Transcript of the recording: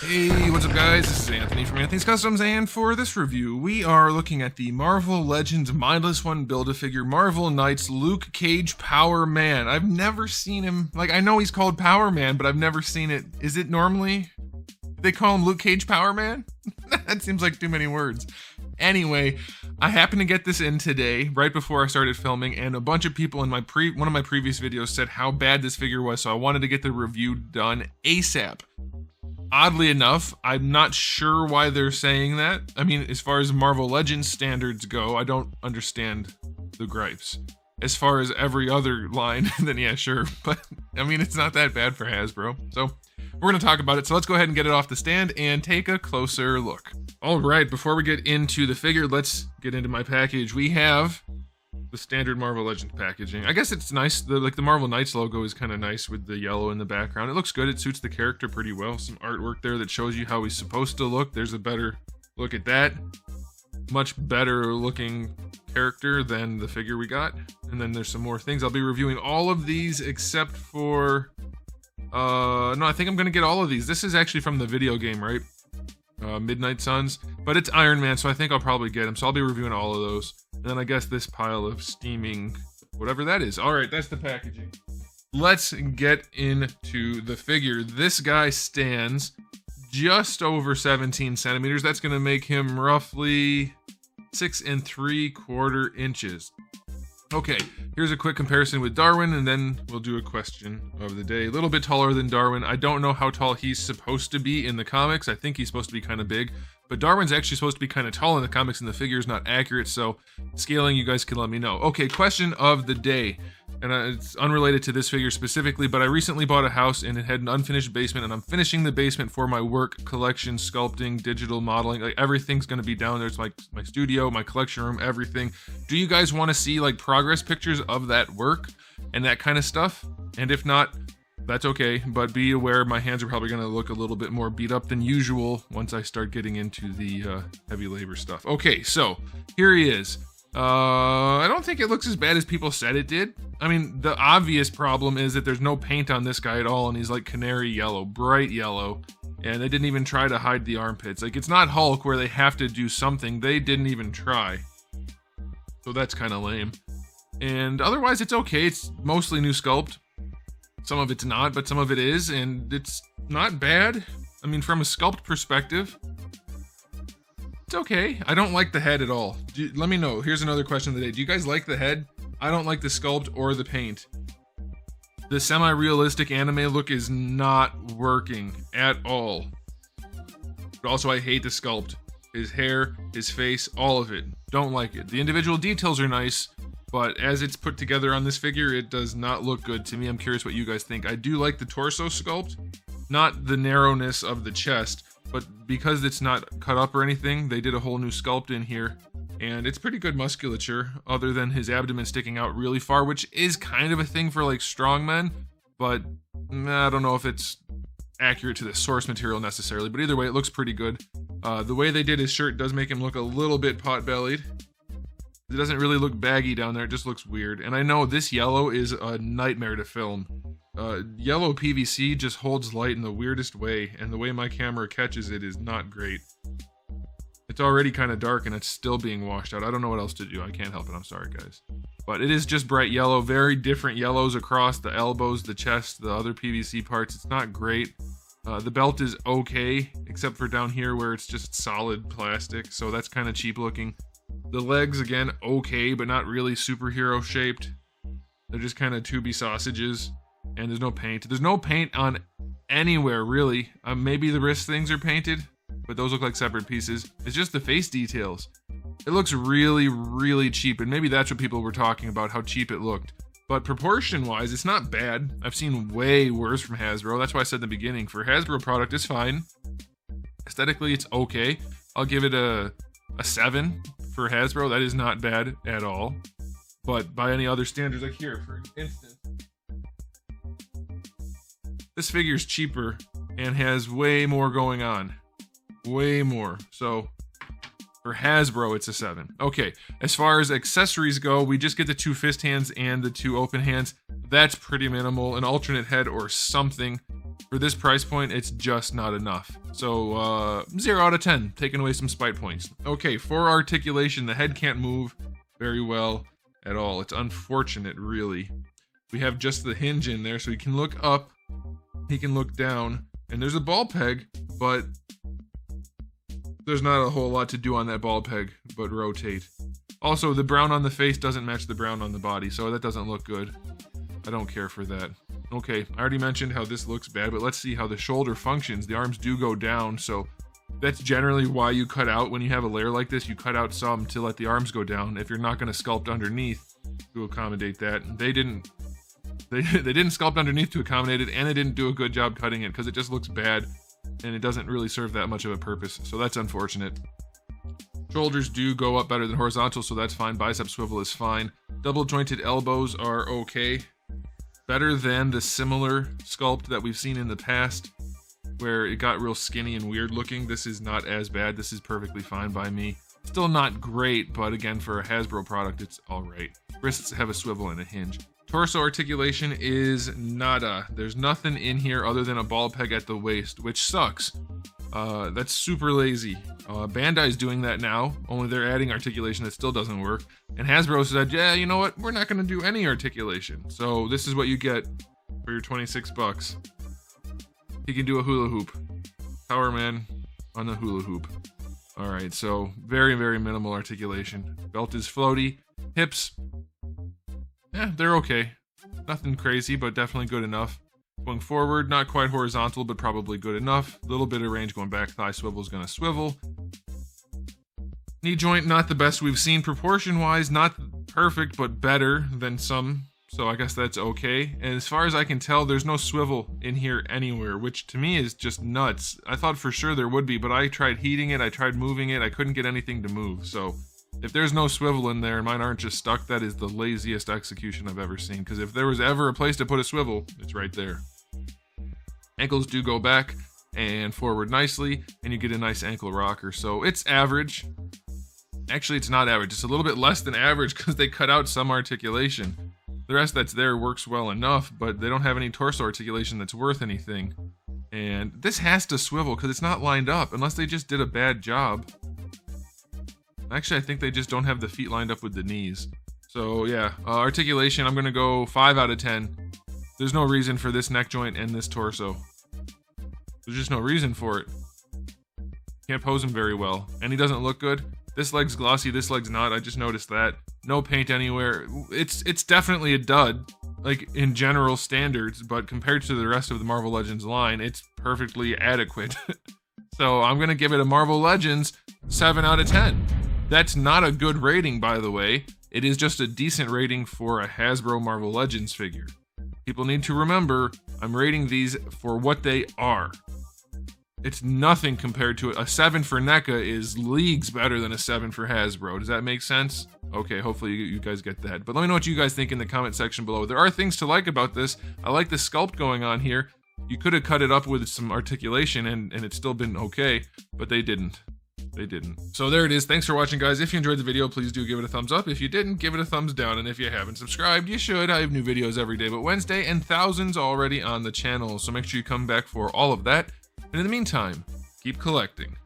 Hey, what's up guys? This is Anthony from Anthony's Customs, and for this review, we are looking at the Marvel Legends Mindless One Build-A-Figure Marvel Knights Luke Cage Power Man. I've never seen him, like, I know he's called Power Man, but I've never seen it. Is it normally they call him Luke Cage Power Man? That seems like too many words. Anyway, I happened to get this in today, right before I started filming, and a bunch of people in my one of my previous videos said how bad this figure was, so I wanted to get the review done ASAP. Oddly enough, I'm not sure why they're saying that. I mean, as far as Marvel Legends standards go, I don't understand the gripes. As far as every other line, then yeah, sure. But, I mean, it's not that bad for Hasbro. So, we're going to talk about it. So let's go ahead and get it off the stand and take a closer look. Alright, before we get into the figure, let's get into my package. We have the standard Marvel Legends packaging. I guess it's nice. The Marvel Knights logo is kind of nice with the yellow in the background. It looks good. It suits the character pretty well. Some artwork there that shows you how he's supposed to look. There's a better look at that. Much better looking character than the figure we got. And then there's some more things. I'll be reviewing all of these except for... no, I think I'm going to get all of these. This is actually from the video game, right? Midnight Suns, but it's Iron Man, so I think I'll probably get him. So I'll be reviewing all of those. And then I guess this pile of steaming, whatever that is. All right, that's the packaging. Let's get into the figure. This guy stands just over 17 centimeters. That's going to make him roughly 6 3/4 inches. Okay, here's a quick comparison with Darwin, and then we'll do a question of the day. A little bit taller than Darwin. I don't know how tall he's supposed to be in the comics. I think he's supposed to be kind of big, but Darwin's actually supposed to be kind of tall in the comics, and the figure's not accurate, so scaling, you guys can let me know. Okay, question of the day, and it's unrelated to this figure specifically, but I recently bought a house, and it had an unfinished basement, and I'm finishing the basement for my work, collection, sculpting, digital modeling. Like, everything's going to be down there. It's like my studio, my collection room, everything. Do you guys want to see like progress pictures of that work and that kind of stuff? And if not, that's okay, but be aware my hands are probably going to look a little bit more beat up than usual once I start getting into the heavy labor stuff. Okay, so here he is. I don't think it looks as bad as people said it did. I mean, the obvious problem is that there's no paint on this guy at all, and he's like canary yellow, bright yellow, and they didn't even try to hide the armpits. Like, it's not Hulk where they have to do something. They didn't even try. So that's kind of lame. And otherwise, it's okay. It's mostly new sculpt. Some of it's not, but some of it is, and it's not bad. I mean, from a sculpt perspective, it's okay. I don't like the head at all. Let me know. Here's another question of the day. Do you guys like the head? I don't like the sculpt or the paint. The semi-realistic anime look is not working at all. But also, I hate the sculpt. His hair, his face, all of it. Don't like it. The individual details are nice, but as it's put together on this figure, it does not look good to me. I'm curious what you guys think. I do like the torso sculpt, not the narrowness of the chest, but because it's not cut up or anything, they did a whole new sculpt in here, and it's pretty good musculature, other than his abdomen sticking out really far, which is kind of a thing for like strong men, but I don't know if it's accurate to the source material necessarily, but either way, it looks pretty good. The way they did his shirt does make him look a little bit pot-bellied. It doesn't really look baggy down there, it just looks weird. And I know this yellow is a nightmare to film. Yellow PVC just holds light in the weirdest way, and the way my camera catches it is not great. It's already kind of dark and it's still being washed out. I don't know what else to do. I can't help it. I'm sorry, guys. But it is just bright yellow, very different yellows across the elbows, the chest, the other PVC parts. It's not great. The belt is okay, except for down here where it's just solid plastic, so that's kind of cheap looking. The legs, again, okay, but not really superhero shaped. They're just kind of tubey sausages, and there's no paint. There's no paint on anywhere, really. Maybe the wrist things are painted, but those look like separate pieces. It's just the face details. It looks really, really cheap, and maybe that's what people were talking about, how cheap it looked. But proportion-wise, it's not bad. I've seen way worse from Hasbro. That's why I said in the beginning, for Hasbro product, it's fine. Aesthetically, it's okay. I'll give it a 7 for Hasbro. That is not bad at all. But by any other standards, like here, for instance, this figure's cheaper and has way more going on. Way more. So for Hasbro, it's a 7. Okay, as far as accessories go, we just get the 2 fist hands and the 2 open hands. That's pretty minimal. An alternate head or something. For this price point, it's just not enough. So 0 out of 10, taking away some spite points. Okay, for articulation, the head can't move very well at all. It's unfortunate, really. We have just the hinge in there, so he can look up, he can look down, and there's a ball peg, but there's not a whole lot to do on that ball peg but rotate. Also, the brown on the face doesn't match the brown on the body, so that doesn't look good. I don't care for that. Okay, I already mentioned how this looks bad, but let's see how the shoulder functions. The arms do go down, so that's generally why you cut out, when you have a layer like this, you cut out some to let the arms go down if you're not going to sculpt underneath to accommodate that. They didn't sculpt underneath to accommodate it, and they didn't do a good job cutting it because it just looks bad and it doesn't really serve that much of a purpose, so that's unfortunate. Shoulders do go up better than horizontal, so that's fine. Bicep swivel is fine. Double jointed elbows are okay. Better than the similar sculpt that we've seen in the past, where it got real skinny and weird looking. This is not as bad. This is perfectly fine by me. Still not great, but again, for a Hasbro product, it's alright. Wrists have a swivel and a hinge. Torso articulation is nada. There's nothing in here other than a ball peg at the waist, which sucks. That's super lazy. Bandai's doing that now, only they're adding articulation that still doesn't work. And Hasbro said, yeah, you know what? We're not going to do any articulation. So this is what you get for your 26 bucks. He can do a hula hoop. Power Man on the hula hoop. All right, so very, very minimal articulation. Belt is floaty. Hips, they're okay. Nothing crazy, but definitely good enough. Going forward, not quite horizontal, but probably good enough. Little bit of range going back. Thigh swivel is going to swivel. Knee joint, not the best we've seen proportion-wise. Not perfect, but better than some. So I guess that's okay. And as far as I can tell, there's no swivel in here anywhere, which to me is just nuts. I thought for sure there would be, but I tried heating it. I tried moving it. I couldn't get anything to move. So if there's no swivel in there and mine aren't just stuck, that is the laziest execution I've ever seen. Because if there was ever a place to put a swivel, it's right there. Ankles do go back and forward nicely, and you get a nice ankle rocker. So it's average. Actually, it's not average. It's a little bit less than average because they cut out some articulation. The rest that's there works well enough, but they don't have any torso articulation that's worth anything. And this has to swivel because it's not lined up, unless they just did a bad job. Actually, I think they just don't have the feet lined up with the knees. So yeah, articulation, I'm going to go 5 out of 10. There's no reason for this neck joint and this torso. There's just no reason for it. Can't pose him very well. And he doesn't look good. This leg's glossy, this leg's not. I just noticed that. No paint anywhere. It's definitely a dud, like in general standards, but compared to the rest of the Marvel Legends line, it's perfectly adequate. So I'm going to give it a Marvel Legends 7 out of 10. That's not a good rating, by the way. It is just a decent rating for a Hasbro Marvel Legends figure. People need to remember, I'm rating these for what they are. It's nothing compared to it. A 7 for NECA is leagues better than a 7 for Hasbro. Does that make sense? Okay, hopefully you guys get that. But let me know what you guys think in the comment section below. There are things to like about this. I like the sculpt going on here. You could have cut it up with some articulation and it's still been okay, but they didn't. They didn't. So there it is. Thanks for watching, guys. If you enjoyed the video, please do give it a thumbs up. If you didn't, give it a thumbs down. And if you haven't subscribed, you should. I have new videos every day but Wednesday and thousands already on the channel. So make sure you come back for all of that. And in the meantime, keep collecting.